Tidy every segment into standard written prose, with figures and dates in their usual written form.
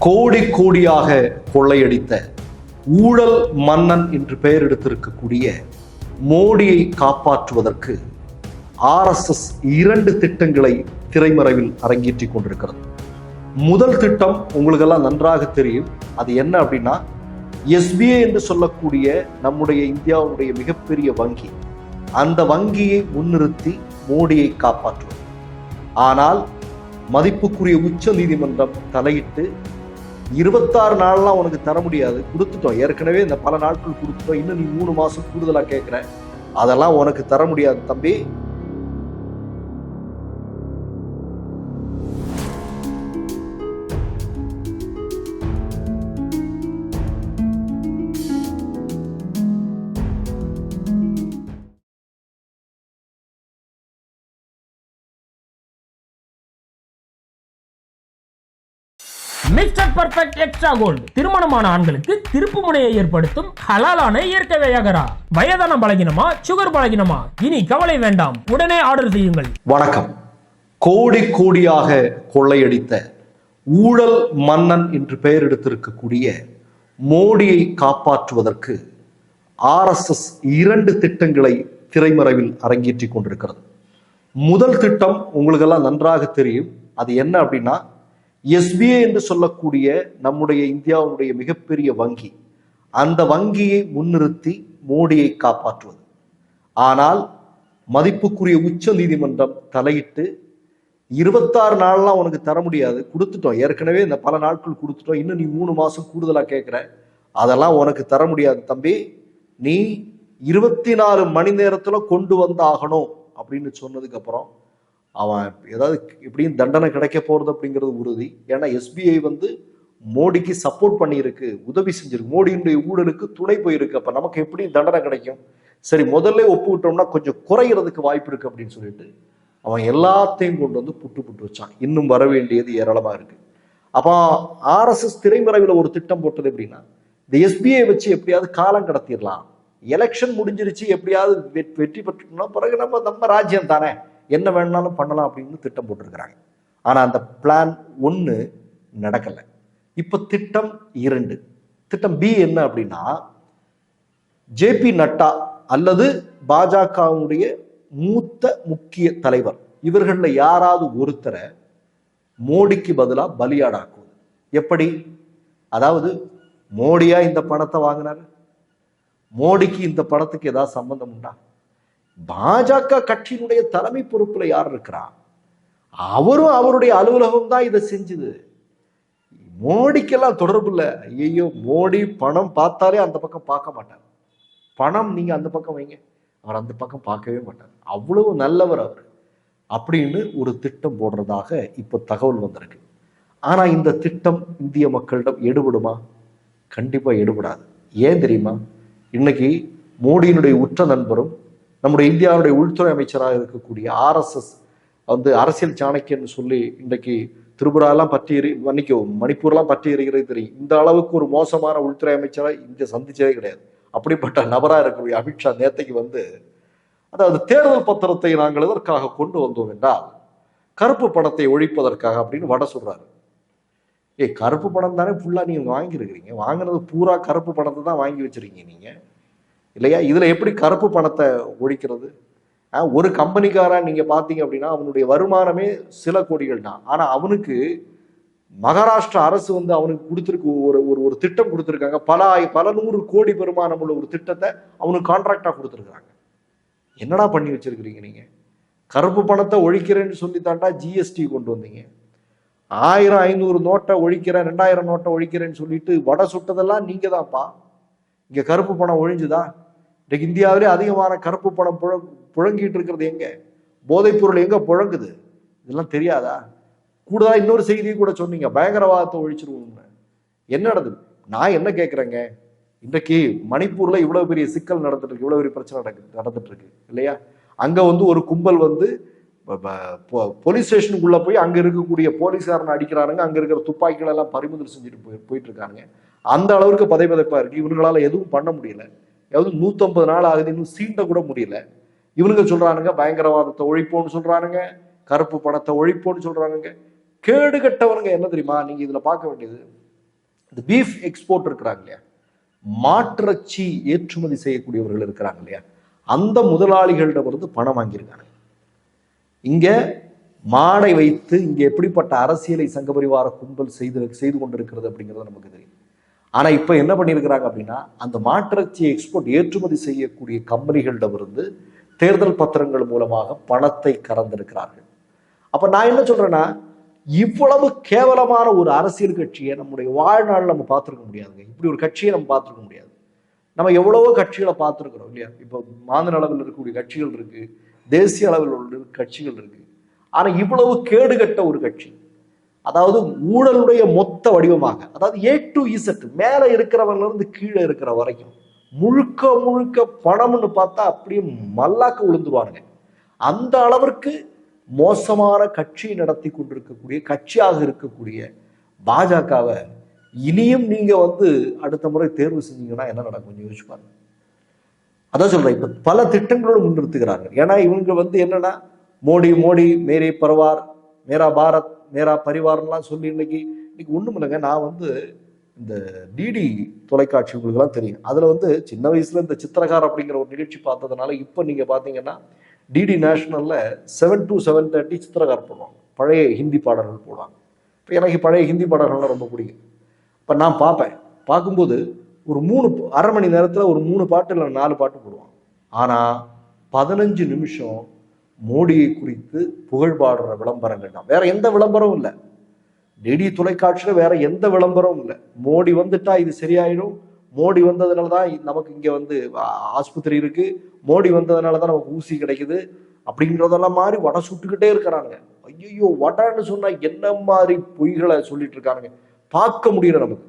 கோடி கோடியாக கொள்ளையடித்த ஊழல் மன்னன் என்று பெயர் எடுத்திருக்கக்கூடிய மோடியை காப்பாற்றுவதற்கு RSS 2 திட்டங்களை திரைமறைவில் அரங்கேற்றிக் கொண்டிருக்கிறது. முதல் திட்டம் உங்களுக்கெல்லாம் நன்றாக தெரியும். அது என்ன அப்படின்னா, SBI என்று சொல்லக்கூடிய நம்முடைய இந்தியாவுடைய மிகப்பெரிய வங்கி, அந்த வங்கியை முன்னிறுத்தி மோடியை காப்பாற்றுவது. ஆனால் மதிப்புக்குரிய உச்ச நீதிமன்றம் தலையிட்டு 26 நாள்லாம் உனக்கு தர முடியாது, கொடுத்துட்டோம், ஏற்கனவே இந்த பல நாட்கள் கொடுத்துட்டோம், இன்னும் நீ 3 மாசம் கூடுதலா கேட்கிற, அதெல்லாம் உனக்கு தர முடியாது தம்பி. மிஸ்டர் பர்ஃபெக்ட் எக்ஸ்ட்ரா கோல்டு திருமணமான ஆண்களுக்கு திருப்பு முனையை ஏற்படுத்தும் ஹலாலான இயற்கை வியாகரா. வயதான பலகினமா, சுகர் பலகினமா, இனி கவலை வேண்டாம், உடனே ஆர்டர் செய்யுங்கள். வணக்கம். கோடி கோடியாக கொள்ளையடித்த ஊழல் மன்னன் என்று பெயர் எடுத்திருக்கக்கூடிய மோடியை காப்பாற்றுவதற்கு RSS 2 திட்டங்களை திரைமறைவில் அரங்கேற்றிக் கொண்டிருக்கிறது. முதல் திட்டம் உங்களுக்கெல்லாம் நன்றாக தெரியும். அது என்ன அப்படின்னா, SBI என்று சொல்லக்கூடிய நம்முடைய இந்தியாவுடைய மிகப்பெரிய வங்கி, அந்த வங்கியை முன்னிறுத்தி மோடியை காப்பாற்றுவது. ஆனால் மதிப்புக்குரிய உச்ச நீதிமன்றம் தலையிட்டு 26 நாள்லாம் உனக்கு தர முடியாது, கொடுத்துட்டோம், ஏற்கனவே இந்த பல நாட்கள் கொடுத்துட்டோம், இன்னும் நீ 3 மாசம் கூடுதலா கேட்கிற, அதெல்லாம் உனக்கு தர முடியாது தம்பி, நீ 24 மணி நேரத்துல கொண்டு வந்து ஆகணும் அப்படின்னு சொன்னதுக்கு அப்புறம் அவன் ஏதாவது இப்படியும் தண்டனை கிடைக்க போறது அப்படிங்கிறது உறுதி. ஏன்னா SBI மோடிக்கு சப்போர்ட் பண்ணியிருக்கு, உதவி செஞ்சிருக்கு, மோடியினுடைய ஊழலுக்கு துணை போயிருக்கு. அப்ப நமக்கு எப்படி தண்டனை கிடைக்கும்? சரி, முதல்ல ஒப்புக்கிட்டோம்னா கொஞ்சம் குறைகிறதுக்கு வாய்ப்பு இருக்கு அப்படின்னு சொல்லிட்டு அவன் எல்லாத்தையும் கொண்டு வந்து புட்டு வச்சான். இன்னும் வர வேண்டியது ஏராளமா இருக்கு. அப்ப RSS திரைமறைவில் ஒரு திட்டம் போட்டது எப்படின்னா, இந்த SBI வச்சு எப்படியாவது காலம் கடத்திடலாம், எலெக்ஷன் முடிஞ்சிருச்சு, எப்படியாவது வெற்றி பெற்றுட்டோம்னா பிறகு நம்ம ராஜ்யம் தானே, என்ன வேணாலும் பண்ணலாம் அப்படின்னு திட்டம் போட்டிருக்கிறாங்க. ஆனா அந்த பிளான் 1 நடக்கல. இப்ப திட்டம் 2, திட்டம் B என்ன அப்படின்னா, JP நட்டா அல்லது பாஜகவுடைய மூத்த முக்கிய தலைவர், இவர்கள்ல யாராவது ஒருத்தரை மோடிக்கு பதிலா பலியாடாக்குவது. எப்படி? அதாவது மோடியா இந்த பணத்தை வாங்கினாரு, மோடிக்கு இந்த பணத்துக்கு ஏதாவது சம்பந்தம் உண்டா? பாஜக கட்சியினுடைய தலைமை பொறுப்புல யார் இருக்கிறா? அவரும் அவருடைய அலுவலகம் தான் இதை செஞ்சது. மோடிக்கெல்லாம் தொடர்பு இல்லை. ஐயோ, மோடி பணம் பார்த்தாலே அந்த பக்கம் பார்க்க மாட்டார். பணம் நீங்க அந்த பக்கம் வைங்க, அவர் அந்த பக்கம் பார்க்கவே மாட்டார், அவ்வளவு நல்லவர் அவர் அப்படின்னு ஒரு திட்டம் போடுறதாக இப்ப தகவல் வந்திருக்கு. ஆனா இந்த திட்டம் இந்திய மக்களிடம் எடுபடுமா? கண்டிப்பா எடுபடாது. ஏன் தெரியுமா? இன்னைக்கு மோடியினுடைய உற்ற நண்பரும் நம்முடைய இந்தியாவுடைய உள்துறை அமைச்சராக இருக்கக்கூடிய RSS அரசியல் சாணக்கியன்னு சொல்லி இன்றைக்கு திரிபுராலாம் மணிப்பூர்லாம் பற்றி எறிகிறது தெரியும். இந்த அளவுக்கு ஒரு மோசமான உள்துறை அமைச்சராக இந்தியா சந்திச்சதே கிடையாது. அப்படிப்பட்ட நபராக இருக்கக்கூடிய அமித்ஷா நேத்தைக்கு அதாவது தேர்தல் பத்திரத்தை நாங்கள் எதற்காக கொண்டு வந்தோம் என்றால், கருப்பு பணத்தை ஒழிப்பதற்காக அப்படின்னு வட சொல்றாரு. கருப்பு பணம் தானே ஃபுல்லா நீங்க வாங்கியிருக்கிறீங்க, வாங்கினது பூரா கருப்பு பணத்தை தான் வாங்கி வச்சிருக்கீங்க நீங்க, இல்லையா? இதுல எப்படி கருப்பு பணத்தை ஒழிக்கிறது? ஒரு கம்பெனிக்காரன் நீங்க பாத்தீங்க அப்படின்னா அவனுடைய வருமானமே சில கோடிகள் தான். ஆனா அவனுக்கு மகாராஷ்டிரா அரசு அவனுக்கு கொடுத்திருக்கு ஒரு திட்டம் கொடுத்திருக்காங்க, பல 100 கோடி வருமானம் உள்ள ஒரு திட்டத்தை அவனுக்கு கான்ட்ராக்டா கொடுத்திருக்காங்க. என்னடா பண்ணி வச்சிருக்கிறீங்க நீங்க? கருப்பு பணத்தை ஒழிக்கிறேன்னு சொல்லி தாண்டா GST கொண்டு வந்தீங்க. 1000 500 நோட்டை ஒழிக்கிறேன், 2000 நோட்டை ஒழிக்கிறேன்னு சொல்லிட்டு வடை சுட்டதெல்லாம் நீங்க தான்ப்பா. இங்க கருப்பு பணம் ஒழிஞ்சுதா? இன்னைக்கு இந்தியாவிலே அதிகமான கருப்பு பணம் புழங்கிட்டு இருக்கிறது எங்க? போதைப் பொருள் எங்க புழங்குது? இதெல்லாம் தெரியாதா? கூடுதலா இன்னொரு செய்தியை கூட சொன்னீங்க, பயங்கரவாதத்தை ஒழிச்சிருவோம்னு. என்ன நடந்தது? நான் என்ன கேட்கிறேங்க, இன்றைக்கு மணிப்பூர்ல இவ்வளவு பெரிய சிக்கல் நடந்துட்டு இருக்கு, இவ்வளவு பெரிய பிரச்சனை நடந்துட்டு இருக்கு இல்லையா? அங்க ஒரு கும்பல் போலீஸ் ஸ்டேஷனுக்குள்ள போய் அங்க இருக்கக்கூடிய போலீஸ்காரனை அடிக்கிறானுங்க, அங்க இருக்கிற துப்பாக்கிகள் எல்லாம் பறிமுதல் செஞ்சுட்டு போயிட்டு இருக்காங்க. அந்த அளவுக்கு பதைப்பதைப்பா இருக்கு. இவங்களால எதுவும் பண்ண முடியல. 150 நாள் ஆகுது, இன்னும் சீண்ட கூட முடியல. இவனுங்க சொல்றானுங்க பயங்கரவாதத்தை ஒழிப்போன்னு சொல்றானுங்க, கருப்பு பணத்தை ஒழிப்போன்னு சொல்றானுங்க. கேடு கட்டவனுங்க என்ன தெரியுமா? நீங்க இதுல பார்க்க வேண்டியது, இந்த பீஃப் எக்ஸ்போர்ட் இருக்கிறாங்க இல்லையா, மாட்டிறைச்சி ஏற்றுமதி செய்யக்கூடியவர்கள் இருக்கிறாங்க இல்லையா, அந்த முதலாளிகளிடம் பணம் வாங்கியிருக்காங்க. இங்க மாடை வைத்து இங்க எப்படிப்பட்ட அரசியலை சங்கபரிவார கும்பல் செய்து கொண்டிருக்கிறது அப்படிங்கிறது நமக்கு தெரியும். ஆனா இப்ப என்ன பண்ணியிருக்கிறாங்க அப்படின்னா, அந்த மாட்டிறைச்சி எக்ஸ்போர்ட் ஏற்றுமதி செய்யக்கூடிய கம்பெனிகளிடமிருந்து தேர்தல் பத்திரங்கள் மூலமாக பணத்தை கறந்திருக்கிறார்கள். அப்ப நான் என்ன சொல்றேன்னா, இவ்வளவு கேவலமான ஒரு அரசியல் கட்சியை நம்முடைய வாழ்நாள் நம்ம பார்த்துருக்க முடியாதுங்க. இப்படி ஒரு கட்சியை நம்ம பார்த்துருக்க முடியாது. நம்ம எவ்வளவோ கட்சிகளை பார்த்துருக்கிறோம் இல்லையா. இப்போ மாநில அளவில் இருக்கக்கூடிய கட்சிகள் இருக்கு, தேசிய அளவில் உள்ள கட்சிகள் இருக்கு. ஆனா இவ்வளவு கேடுகட்ட ஒரு கட்சி, அதாவது ஊழலுடைய மொத்த வடிவமாக, அதாவது A to Z மேல இருக்கிறவங்க இருந்து கீழே இருக்கிற வரைக்கும் முழுக்க முழுக்க பணம்னு பார்த்தா அப்படியே மல்லாக்க விழுந்துருவானுங்க. அந்த அளவிற்கு மோசமான கட்சி நடத்தி கொண்டிருக்கக்கூடிய கட்சியாக இருக்கக்கூடிய பாஜகவை இனியும் நீங்க அடுத்த முறை தேர்வு செஞ்சீங்கன்னா என்ன நடக்கும் கொஞ்சம் யோசிச்சு பாருங்க. அதான் சொல்றேன், இப்ப பல திட்டங்களோடு முன்னிறுத்துகிறார்கள். ஏன்னா இவங்க என்னன்னா, மோடி மோடி மேரே பரிவார், மேரா பாரத், மேரா பரிவார்லாம் சொல்லி இன்னைக்கு ஒண்ணும் இல்லைங்க. நான் இந்த டிடி தொலைக்காட்சி உங்களுக்குலாம் தெரியும். அதுல சின்ன வயசுல இந்த சித்திரகார் அப்படிங்கிற ஒரு நிகழ்ச்சி பார்த்ததுனால இப்ப நீங்க பாத்தீங்கன்னா டிடி நேஷனல்ல 7 to 7:30 சித்திரகார் போடுவாங்க, பழைய ஹிந்தி பாடல்கள் போடுவாங்க. இப்போ எனக்கு பழைய ஹிந்தி பாடல்கள்லாம் ரொம்ப பிடிக்கும். இப்போ நான் பார்ப்பேன். பார்க்கும்போது ஒரு 3 மணி நேரத்தில் ஒரு 3 பாட்டு இல்லை 4 பாட்டு போடுவாங்க. ஆனால் 15 நிமிஷம் மோடியை குறித்து புகழ் பாடுற விளம்பரங்கள் தான். வேற எந்த விளம்பரமும் இல்லை. டிடி தொலைக்காட்சியில வேற எந்த விளம்பரமும் இல்லை. மோடி வந்துட்டா இது சரியாயிடும், மோடி வந்ததுனால தான் நமக்கு இங்கே ஆஸ்பத்திரி இருக்கு, மோடி வந்ததுனால தான் நமக்கு ஊசி கிடைக்குது அப்படிங்கிறதெல்லாம் மாதிரி வடை சுட்டுக்கிட்டே இருக்கிறாங்க. ஐயோ, வடைன்னு சொன்னா என்ன மாதிரி பொய்களை சொல்லிட்டு இருக்காங்க, பார்க்க முடியல நமக்கு.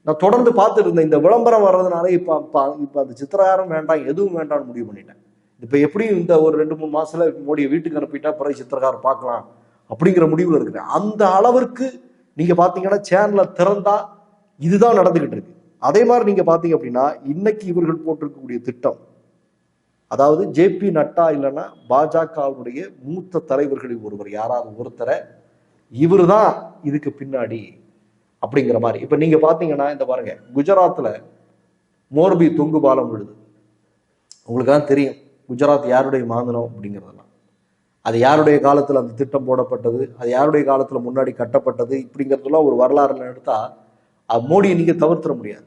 நான் தொடர்ந்து பார்த்துட்டு இருந்தேன். இந்த விளம்பரம் வர்றதுனால இப்போ அந்த சித்திரகாரம் வேண்டாம், எதுவும் வேண்டாம்னு முடிவு பண்ணிட்டேன். இப்போ எப்படியும் இந்த ஒரு 2-3 மாசத்துல மோடியை வீட்டுக்கு அனுப்பிட்டா பிறகு சித்திரகாரம் பார்க்கலாம் அப்படிங்கிற முடிவில் இருக்கிறேன். அந்த அளவிற்கு நீங்க பாத்தீங்கன்னா சேனலை திறந்தா இதுதான் நடந்துகிட்டு இருக்கு. அதே மாதிரி நீங்க பாத்தீங்க அப்படின்னா இன்னைக்கு இவர்கள் போட்டிருக்கக்கூடிய திட்டம், அதாவது JP நட்டா இல்லைன்னா பாஜகவுடைய மூத்த தலைவர்களில் ஒருவர், யாராவது ஒருத்தரை இவர் தான் இதுக்கு பின்னாடி அப்படிங்கிற மாதிரி. இப்ப நீங்க பாத்தீங்கன்னா இந்த பாருங்க, குஜராத்ல மோர்பி தொங்கு பாலம் விழுது. உங்களுக்கு தான் தெரியும் குஜராத் யாருடைய மாநிலம் அப்படிங்கிறதெல்லாம். அது யாருடைய காலத்துல அந்த திட்டம் போடப்பட்டது, அது யாருடைய காலத்துல முன்னாடி கட்டப்பட்டது இப்படிங்கிறதுலாம் ஒரு வரலாறுல எடுத்தா மோடியை நீங்க தவிர்த்திட முடியாது.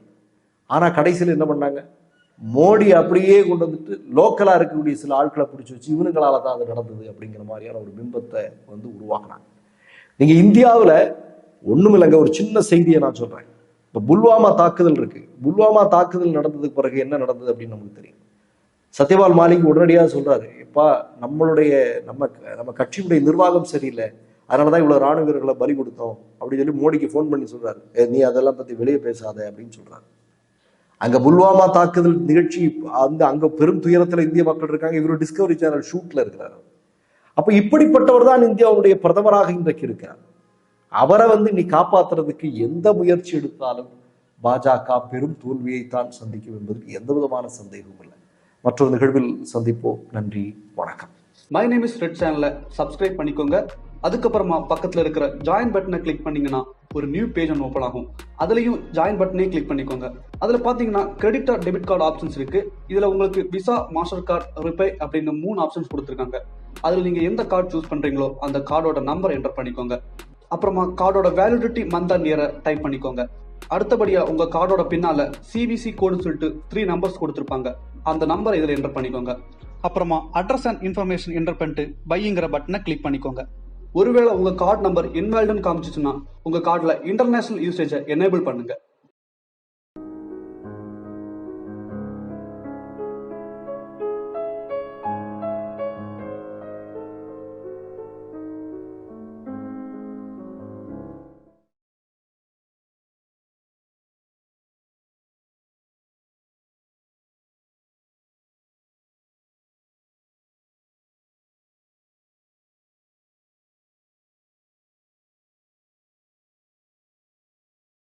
ஆனா கடைசியில் என்ன பண்ணாங்க, மோடி அப்படியே கொண்டு வந்துட்டு லோக்கலா இருக்கக்கூடிய சில ஆட்களை பிடிச்சி வச்சு இவனுங்களால தான் அது நடந்தது அப்படிங்கிற மாதிரியான ஒரு பிம்பத்தை உருவாக்குனாங்க. நீங்க இந்தியாவில் ஒண்ணும் இல்லைங்க, ஒரு சின்ன செய்தியை நான் சொல்றேன். இப்ப புல்வாமா தாக்குதல் இருக்கு. புல்வாமா தாக்குதல் நடந்ததுக்கு பிறகு என்ன நடந்தது அப்படின்னு நமக்கு தெரியும். சத்யபால் மாலிக் உடனடியாக சொல்றாரு, எப்பா நம்ம கட்சியுடைய நிர்வாகம் சரியில்லை, அதனாலதான் இவ்வளவு ராணுவ வீரர்களை பலி கொடுத்தோம் அப்படின்னு சொல்லி மோடிக்கு போன் பண்ணி சொல்றாரு, நீ அதெல்லாம் பத்தி வெளியே பேசாத அப்படின்னு சொல்றாரு. அங்க புல்வாமா தாக்குதல் நிகழ்ச்சி அங்க பெரும் துயரத்துல இந்திய மக்கள் இருக்காங்க. இவரு டிஸ்கவரி சேனல் ஷூட்ல இருக்கிறார். அப்ப இப்படிப்பட்டவர் தான் இந்தியாவுடைய பிரதமராக இன்றைக்கு இருக்கிறார். அவரை நீ காப்பாத்துறதுக்கு எந்த முயற்சி எடுத்தாலும் பாஜக பெரும் தோல்வியைத்தான் சந்திக்கும் என்பதற்கு எந்த விதமான சந்தேகமும் இல்லை. மற்றொரு நிகழ்வில் சந்திப்போம். நன்றி, வணக்கம். மை நேம் இஸ் ரெட் சேனலை சப்ஸ்கிரைப் பண்ணிக்கோங்க. அதுக்கப்புறமா பக்கத்தில் இருக்கிற ஜாயின் பட்டனை கிளிக் பண்ணீங்கன்னா ஒரு நியூ பேஜ் ஒன்று ஓப்பன் ஆகும். அதுலயும் ஜாயின் பட்டனே கிளிக் பண்ணிக்கோங்க. அதுல பாத்தீங்கன்னா credit R debit card options இருக்கு. இதுல உங்களுக்கு விசா, மாஸ்டர் கார்டு, ரிப்பே அப்படின்னு 3 ஆப்ஷன்ஸ் கொடுத்துருக்காங்க. அதுல நீங்க எந்த கார்டு சூஸ் பண்றீங்களோ அந்த கார்டோட நம்பர் என்டர் பண்ணிக்கோங்க. அப்புறமா கார்டோட வேலிடிட்டி மந்த் அண்ட் இயரை டைப் பண்ணிக்கோங்க. அடுத்தபடியா உங்க கார்டோட பின்னால CVC கோடுன்னு சொல்லிட்டு 3 நம்பர்ஸ் கொடுத்துருப்பாங்க. அந்த நம்பர் இதுல என்டர் பண்ணிக்கோங்க. அப்புறமா அட்ரஸ் அண்ட் இன்ஃபர்மேஷன் என்டர் பண்ணிட்டு பைங்கிற பட்டனை கிளிக் பண்ணிக்கோங்க. ஒருவேளை உங்க கார்டு நம்பர் இன்வாலிட்னு காமிச்சிச்சுன்னா உங்க கார்டுல இன்டர்நேஷனல் யூசேஜை எனேபிள் பண்ணுங்க.